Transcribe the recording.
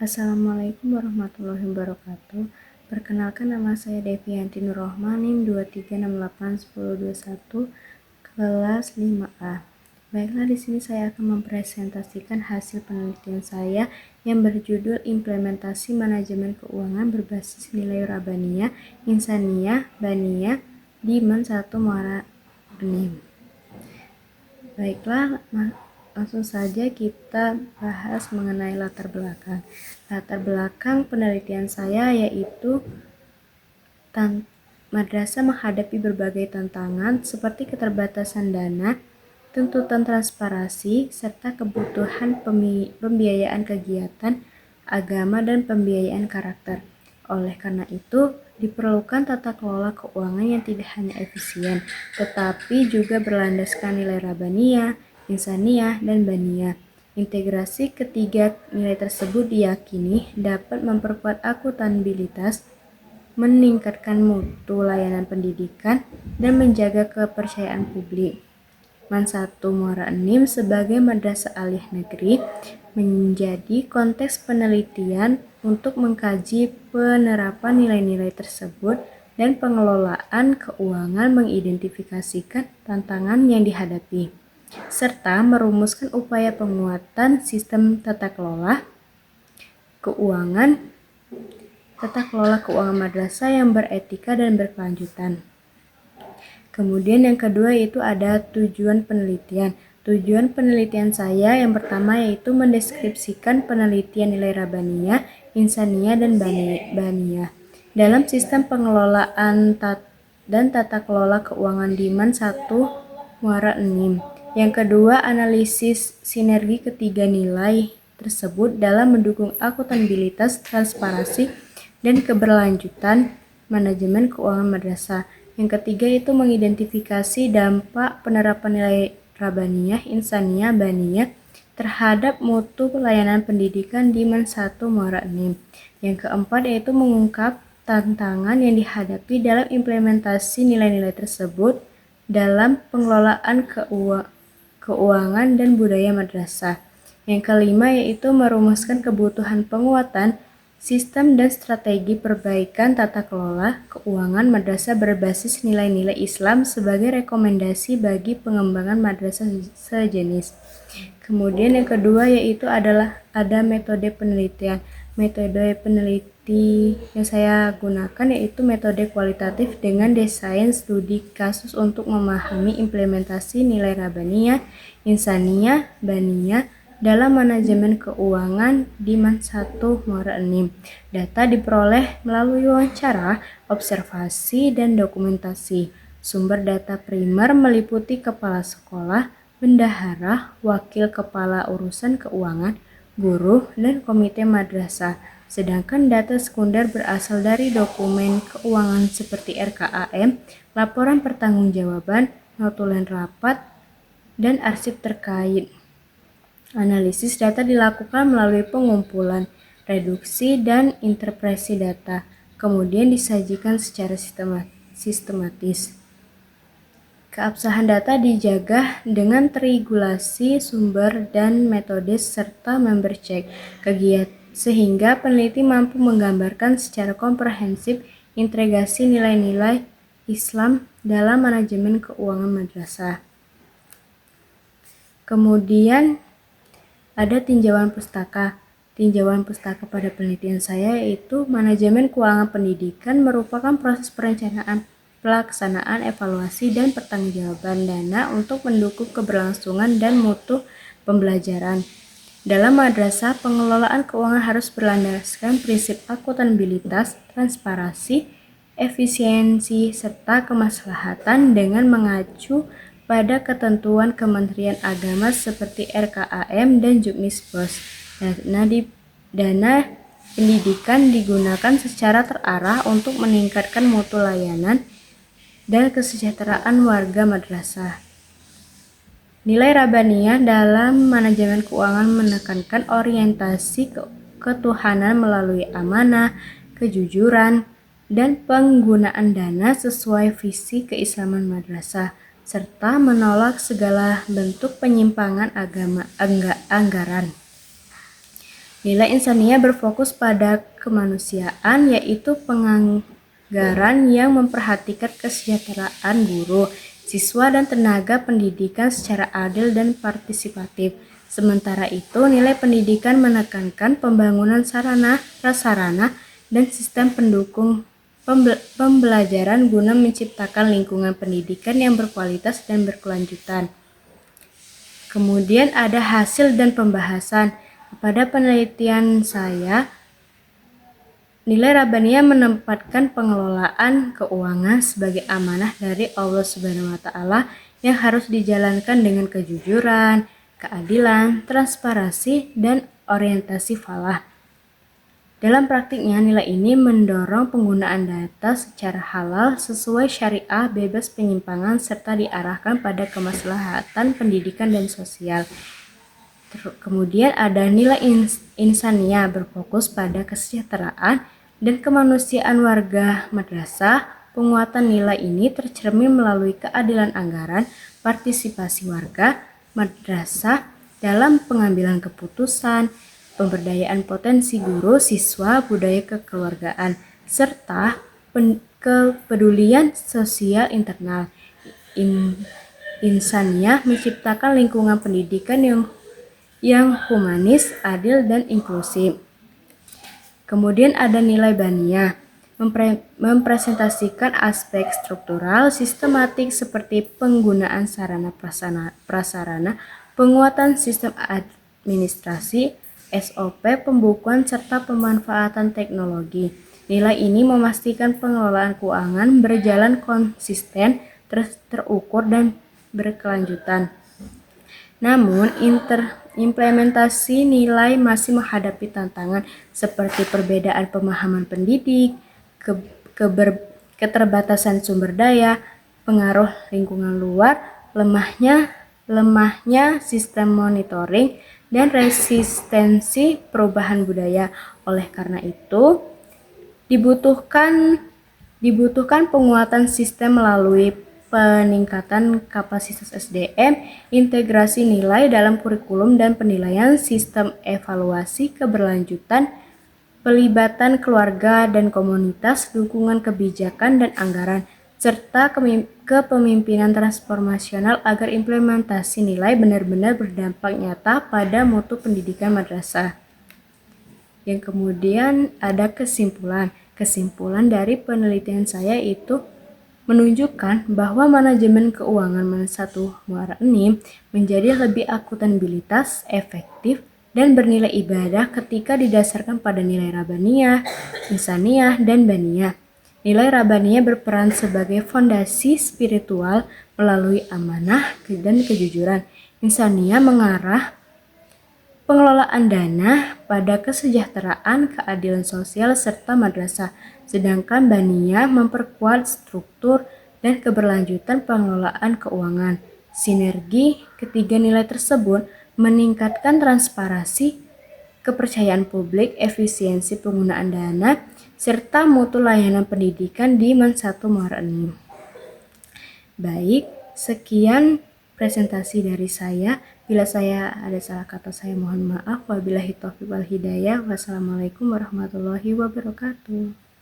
Assalamualaikum warahmatullahi wabarakatuh. Perkenalkan, nama saya Devianti Nurrohman, NIM 23681021, kelas 5A. Baiklah, di sini saya akan mempresentasikan hasil penelitian saya yang berjudul Implementasi Manajemen Keuangan Berbasis Nilai Rabaniyah, Insaniyah, Baniyah di Men 1 Muara Enim. Baiklah, langsung saja kita bahas mengenai latar belakang. Latar belakang penelitian saya yaitu madrasah menghadapi berbagai tantangan seperti keterbatasan dana, tuntutan transparansi, serta kebutuhan pembiayaan kegiatan agama dan pembiayaan karakter. Oleh karena itu, diperlukan tata kelola keuangan yang tidak hanya efisien, tetapi juga berlandaskan nilai rabaniyah, insaniyah, dan baniyah. Integrasi ketiga nilai tersebut diyakini dapat memperkuat akuntabilitas, meningkatkan mutu layanan pendidikan, dan menjaga kepercayaan publik. Men 1 Muara Enim sebagai madrasah aliyah negeri menjadi konteks penelitian untuk mengkaji penerapan nilai-nilai tersebut dan pengelolaan keuangan, mengidentifikasikan tantangan yang dihadapi, serta merumuskan upaya penguatan sistem tata kelola keuangan madrasah yang beretika dan berkelanjutan. Kemudian yang kedua yaitu ada tujuan penelitian. Tujuan penelitian saya yang pertama yaitu mendeskripsikan penelitian nilai rabaniyah, insaniyah, dan baniyah dalam sistem pengelolaan dan tata kelola keuangan di Men 1 Muara Enim. Yang kedua, analisis sinergi ketiga nilai tersebut dalam mendukung akuntabilitas, transparansi, dan keberlanjutan manajemen keuangan madrasah. Yang ketiga itu mengidentifikasi dampak penerapan nilai rabaniyah, insaniyah, baniyah terhadap mutu pelayanan pendidikan di Men 1 Muara Enim. Yang keempat yaitu mengungkap tantangan yang dihadapi dalam implementasi nilai-nilai tersebut dalam pengelolaan keuangan dan budaya madrasah. Yang kelima yaitu merumuskan kebutuhan penguatan sistem dan strategi perbaikan tata kelola keuangan madrasah berbasis nilai-nilai Islam sebagai rekomendasi bagi pengembangan madrasah sejenis. Kemudian yang kedua yaitu adalah ada metode penelitian. Metode peneliti yang saya gunakan yaitu metode kualitatif dengan desain studi kasus untuk memahami implementasi nilai rabaniyah, insaniyah, baniyah dalam manajemen keuangan di Men 1 Muara Enim. Data diperoleh melalui wawancara, observasi, dan dokumentasi. Sumber data primer meliputi kepala sekolah, bendahara, wakil kepala urusan keuangan, guru, dan komite madrasah. Sedangkan data sekunder berasal dari dokumen keuangan seperti RKAM, laporan pertanggungjawaban, notulen rapat, dan arsip terkait. Analisis data dilakukan melalui pengumpulan, reduksi, dan interpretasi data, kemudian disajikan secara sistematis. Keabsahan data dijaga dengan terregulasi sumber dan metode serta member check sehingga peneliti mampu menggambarkan secara komprehensif integrasi nilai-nilai Islam dalam manajemen keuangan madrasah. Kemudian ada tinjauan pustaka. Tinjauan pustaka pada penelitian saya yaitu manajemen keuangan pendidikan merupakan proses perencanaan, pelaksanaan, evaluasi, dan pertanggungjawaban dana untuk mendukung keberlangsungan dan mutu pembelajaran. Dalam madrasah, pengelolaan keuangan harus berlandaskan prinsip akuntabilitas, transparansi, efisiensi, serta kemaslahatan dengan mengacu pada ketentuan Kementerian Agama seperti RKAM dan Juknisbos. Dana pendidikan digunakan secara terarah untuk meningkatkan mutu layanan dan kesejahteraan warga madrasah. Nilai rabaniyah dalam manajemen keuangan menekankan orientasi ketuhanan melalui amanah, kejujuran, dan penggunaan dana sesuai visi keislaman madrasah, serta menolak segala bentuk penyimpangan anggaran. Nilai insania berfokus pada kemanusiaan, yaitu penganggaran yang memperhatikan kesejahteraan guru, siswa, dan tenaga pendidikan secara adil dan partisipatif. Sementara itu, nilai pendidikan menekankan pembangunan sarana, prasarana, dan sistem pendukung pembelajaran guna menciptakan lingkungan pendidikan yang berkualitas dan berkelanjutan. Kemudian ada hasil dan pembahasan. Pada penelitian saya, nilai Rabaniyah menempatkan pengelolaan keuangan sebagai amanah dari Allah Subhanahu wa Ta'ala yang harus dijalankan dengan kejujuran, keadilan, transparansi, dan orientasi falah. Dalam praktiknya, nilai ini mendorong penggunaan data secara halal sesuai syariah, bebas penyimpangan, serta diarahkan pada kemaslahatan pendidikan dan sosial. Kemudian ada nilai insania berfokus pada kesejahteraan dan kemanusiaan warga madrasah. Penguatan nilai ini tercermin melalui keadilan anggaran, partisipasi warga madrasah dalam pengambilan keputusan, pemberdayaan potensi guru, siswa, budaya kekeluargaan, serta kepedulian sosial internal. Insaniah menciptakan lingkungan pendidikan yang humanis, adil, dan inklusif. Kemudian ada nilai Baniyah, mempresentasikan aspek struktural sistematik seperti penggunaan sarana prasarana, penguatan sistem administrasi, SOP, pembukuan, serta pemanfaatan teknologi. Nilai ini memastikan pengelolaan keuangan berjalan konsisten, terukur, dan berkelanjutan. Namun, implementasi nilai masih menghadapi tantangan seperti perbedaan pemahaman pendidik, keterbatasan sumber daya, pengaruh lingkungan luar, lemahnya sistem monitoring, dan resistensi perubahan budaya. Oleh karena itu, dibutuhkan penguatan sistem melalui peningkatan kapasitas SDM, integrasi nilai dalam kurikulum dan penilaian, sistem evaluasi keberlanjutan, pelibatan keluarga dan komunitas, dukungan kebijakan dan anggaran, serta kepemimpinan transformasional agar implementasi nilai benar-benar berdampak nyata pada mutu pendidikan madrasah. Yang kemudian ada kesimpulan. Kesimpulan dari penelitian saya itu menunjukkan bahwa manajemen keuangan -1 Muara Enim menjadi lebih akuntabilitas, efektif, dan bernilai ibadah ketika didasarkan pada nilai Rabaniyah, Insaniyah, dan Baniyah. Nilai Rabaniyah berperan sebagai fondasi spiritual melalui amanah dan kejujuran. Insaniyah mengarah pengelolaan dana pada kesejahteraan, keadilan sosial, serta madrasah. Sedangkan Baniyah memperkuat struktur dan keberlanjutan pengelolaan keuangan. Sinergi ketiga nilai tersebut meningkatkan transparansi, kepercayaan publik, efisiensi penggunaan dana, serta mutu layanan pendidikan di -1 Muara Enim. Baik, sekian presentasi dari saya. Bila saya ada salah kata, saya mohon maaf. Wabillahi taufiq wal hidayah. Wassalamualaikum warahmatullahi wabarakatuh.